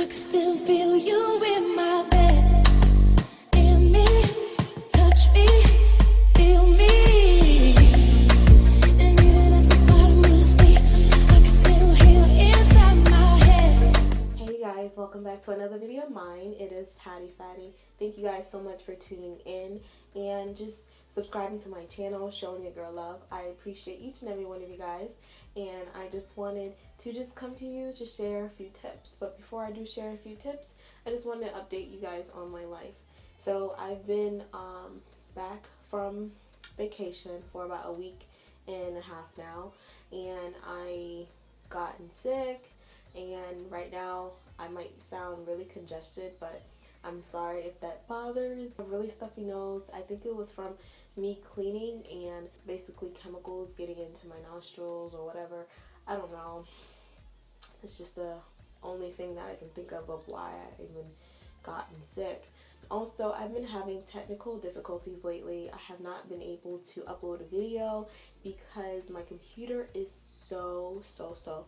I can still feel you in my bed. In me, touch me, feel me. And even at the bottom of the sea, I can still hear inside my head. Hey guys, welcome back to another video of mine. It is Phattty. Thank you guys so much for tuning in and just subscribing to my channel, showing your girl love. I appreciate each and every one of you guys, and I just wanted to just come to you to share a few tips. But before I do share a few tips, I just wanted to update you guys on my life. So I've been back from vacation for about a week and a half now, and I gotten sick, and right now I might sound really congested, but I'm sorry if that bothers. A really stuffy nose. I think it was from me cleaning and basically chemicals getting into my nostrils or whatever. I don't know. It's just the only thing that I can think of why I even gotten sick. Also, I've been having technical difficulties lately. I have not been able to upload a video because my computer is so slow.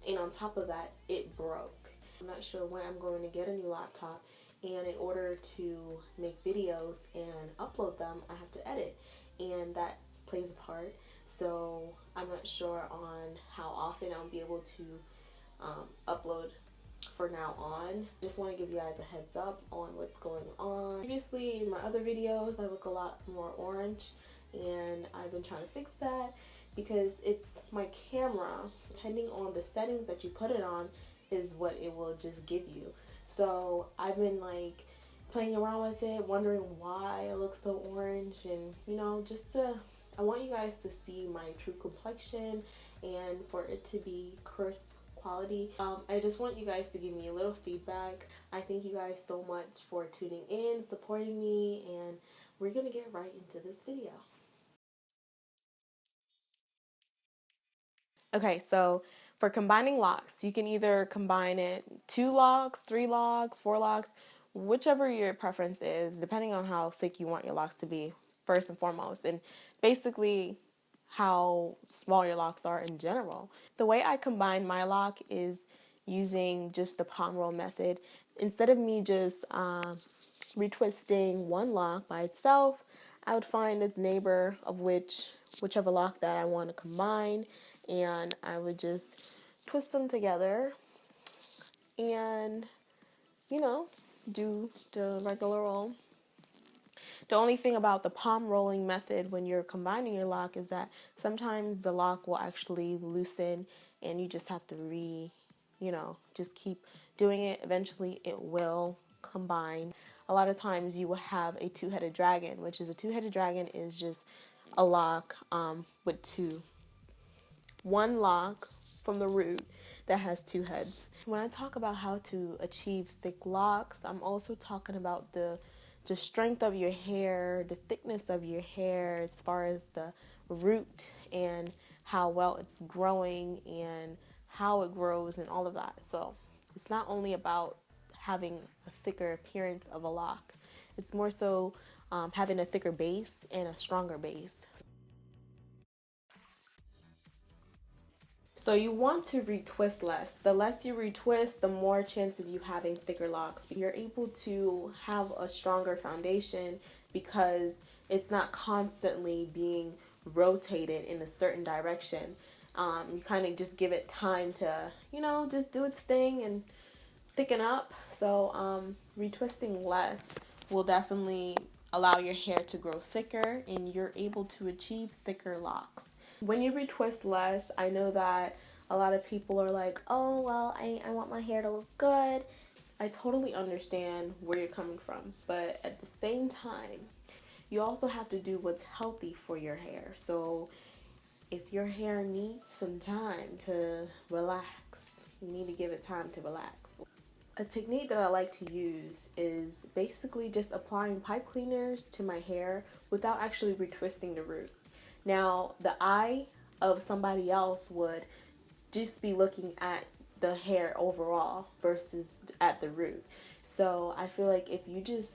And on top of that, it broke. I'm not sure when I'm going to get a new laptop, and in order to make videos and upload them, I have to edit, and that plays a part. So I'm not sure on how often I'll be able to upload for now on. Just want to give you guys a heads up on what's going on. Previously, in my other videos, I look a lot more orange, and I've been trying to fix that because it's my camera. Depending on the settings that you put it on is what it will just give you. So I've been like playing around with it, wondering why I look so orange, and you know, I want you guys to see my true complexion and for it to be crisp quality. I just want you guys to give me a little feedback. I thank you guys so much for tuning in, supporting me, and we're gonna get right into this video. Okay, so for combining locks, you can either combine it 2 locks, 3 locks, 4 locks, whichever your preference is, depending on how thick you want your locks to be, first and foremost, and basically how small your locks are in general. The way I combine my lock is using just the palm roll method. Instead of me just retwisting one lock by itself, I would find its neighbor of whichever lock that I want to combine, and I would just twist them together and, you know, do the regular roll. The only thing about the palm rolling method when you're combining your lock is that sometimes the lock will actually loosen and you just have to just keep doing it. Eventually it will combine. A lot of times you will have a two-headed dragon, which is a two-headed dragon is just a lock with one lock from the root that has 2 heads. When I talk about how to achieve thick locks, I'm also talking about the strength of your hair, the thickness of your hair as far as the root and how well it's growing and how it grows and all of that. So it's not only about having a thicker appearance of a lock. It's more so having a thicker base and a stronger base. So you want to retwist less. The less you retwist, the more chance of you having thicker locks. You're able to have a stronger foundation because it's not constantly being rotated in a certain direction. You kind of just give it time to, just do its thing and thicken up. So retwisting less will definitely allow your hair to grow thicker and you're able to achieve thicker locks. When you retwist less, I know that a lot of people are like, oh, well, I want my hair to look good. I totally understand where you're coming from, but at the same time, you also have to do what's healthy for your hair. So if your hair needs some time to relax, you need to give it time to relax. A technique that I like to use is basically just applying pipe cleaners to my hair without actually retwisting the roots. Now, the eye of somebody else would just be looking at the hair overall versus at the root. So I feel like if you just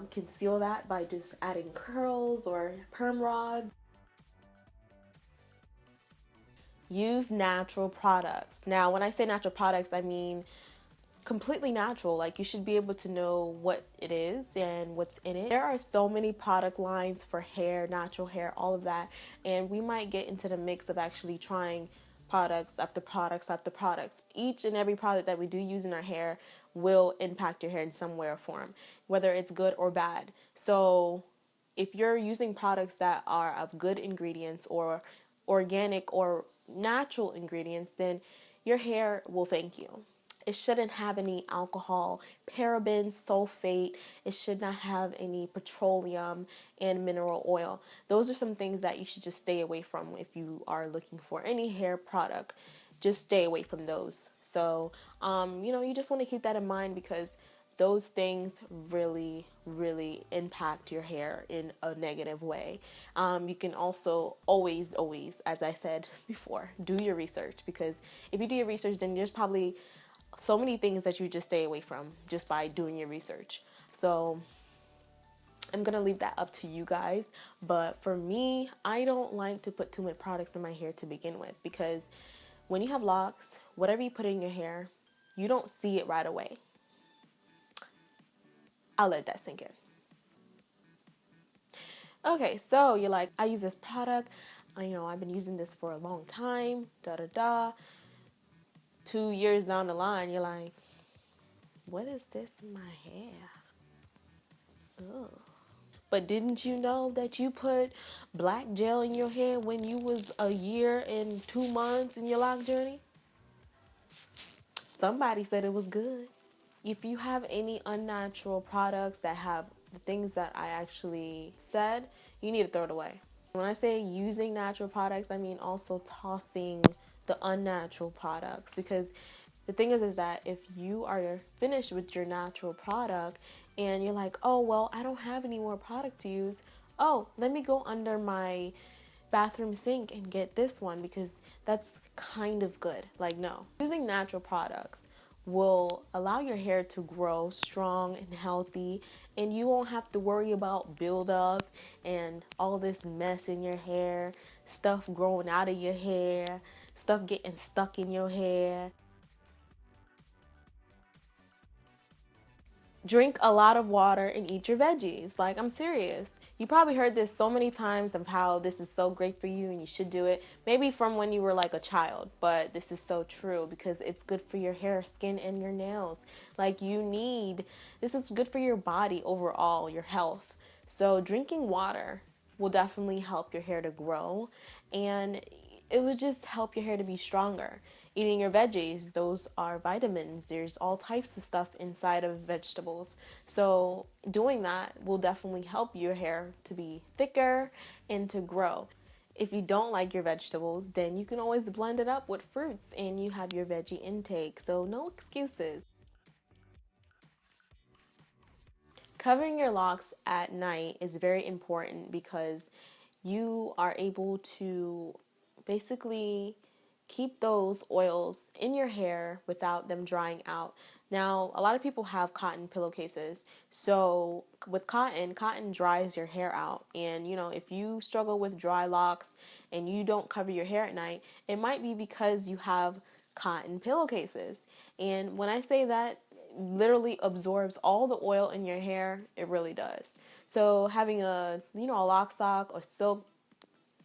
conceal that by just adding curls or perm rods, use natural products. Now, when I say natural products, I mean completely natural. Like, you should be able to know what it is and what's in it. There are so many product lines for hair, natural hair, all of that, and we might get into the mix of actually trying products after products after products. Each and every product that we do use in our hair will impact your hair in some way or form, whether it's good or bad. So if you're using products that are of good ingredients or organic or natural ingredients, then your hair will thank you. It shouldn't have any alcohol, parabens, sulfate. It should not have any petroleum and mineral oil. Those are some things that you should just stay away from if you are looking for any hair product. Just stay away from those. So, you just want to keep that in mind because those things really, really impact your hair in a negative way. You can also always, as I said before, do your research, because if you do your research, then there's probably so many things that you just stay away from just by doing your research. So I'm going to leave that up to you guys. But for me, I don't like to put too many products in my hair to begin with, because when you have locks, whatever you put in your hair, you don't see it right away. I'll let that sink in. Okay, so you're like, I use this product. I've been using this for a long time. 2 years down the line, you're like, what is this in my hair? Ugh. But didn't you know that you put black gel in your hair when you was a year and 2 months in your lock journey? Somebody said it was good. If you have any unnatural products that have the things that I actually said, you need to throw it away. When I say using natural products, I mean also tossing the unnatural products, because the thing is that if you are finished with your natural product and you're like, oh, well, I don't have any more product to use. Oh, let me go under my bathroom sink and get this one because that's kind of good. Like, no. Using natural products will allow your hair to grow strong and healthy, and you won't have to worry about buildup and all this mess in your hair, stuff growing out of your hair, stuff getting stuck in your hair. Drink a lot of water and eat your veggies. Like, I'm serious. You probably heard this so many times of how this is so great for you and you should do it. Maybe from when you were like a child, but this is so true because it's good for your hair, skin, and your nails. Like, this is good for your body overall, your health. So drinking water will definitely help your hair to grow, and it would just help your hair to be stronger. Eating your veggies, those are vitamins. There's all types of stuff inside of vegetables. So doing that will definitely help your hair to be thicker and to grow. If you don't like your vegetables, then you can always blend it up with fruits and you have your veggie intake. So no excuses. Covering your locks at night is very important because you are able to basically keep those oils in your hair without them drying out. Now, a lot of people have cotton pillowcases. So with cotton dries your hair out. And, if you struggle with dry locks and you don't cover your hair at night, it might be because you have cotton pillowcases. And when I say that, literally absorbs all the oil in your hair, it really does. So having a lock sock or silk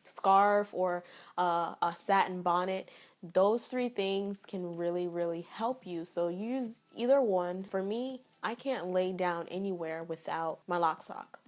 scarf or a satin bonnet, those 3 things can really, really help you. So use either one. For me, I can't lay down anywhere without my lock sock.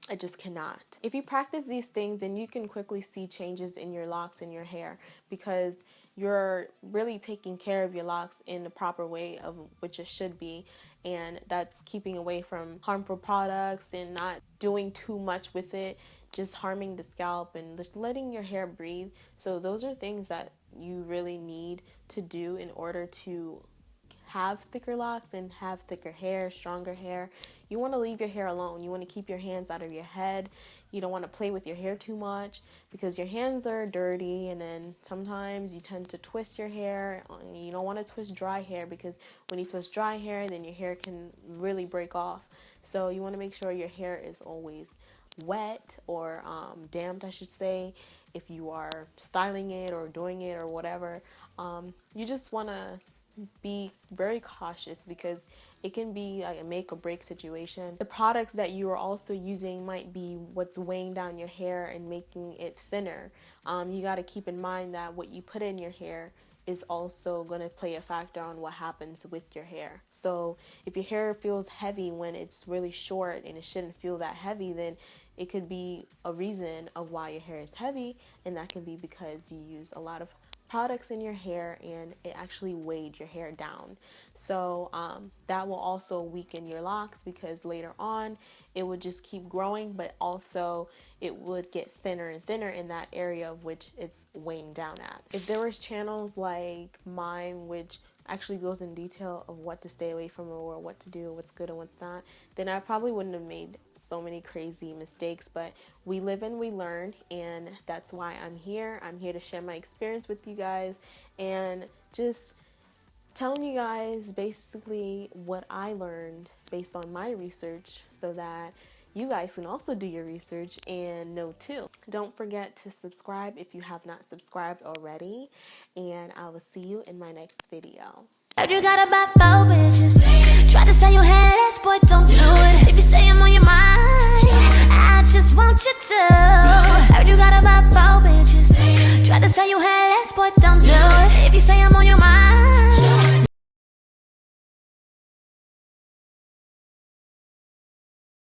I just cannot. If you practice these things, then you can quickly see changes in your locks and your hair, because you're really taking care of your locks in the proper way of which it should be, and that's keeping away from harmful products and not doing too much with it, just harming the scalp and just letting your hair breathe. So those are things that you really need to do in order to have thicker locks and have thicker hair, stronger hair. You want to leave your hair alone. You want to keep your hands out of your head. You don't want to play with your hair too much because your hands are dirty, and then sometimes you tend to twist your hair. You don't want to twist dry hair because when you twist dry hair, then your hair can really break off. So you want to make sure your hair is always wet or damp, I should say, if you are styling it or doing it or whatever. You just want to be very cautious because it can be like a make or break situation. The products that you are also using might be what's weighing down your hair and making it thinner. You got to keep in mind that what you put in your hair is also going to play a factor on what happens with your hair. So if your hair feels heavy when it's really short and it shouldn't feel that heavy, then it could be a reason of why your hair is heavy, and that can be because you use a lot of products in your hair and it actually weighed your hair down. So that will also weaken your locks because later on it would just keep growing, but also it would get thinner and thinner in that area of which it's weighing down at. If there was channels like mine which actually goes in detail of what to stay away from or what to do, what's good and what's not, then I probably wouldn't have made so many crazy mistakes. But we live and we learn, and that's why I'm here. I'm here to share my experience with you guys and just telling you guys basically what I learned based on my research so that you guys can also do your research and know too. Don't forget to subscribe if you have not subscribed already, and I will see you in my next video. Heard you got about 4 bitches. Try to say you had less, boy, don't do it. If you say I'm on your mind, I just want you to. Heard you got about 4 bitches. Try to say you had less, boy, don't do it. If you say I'm on your mind.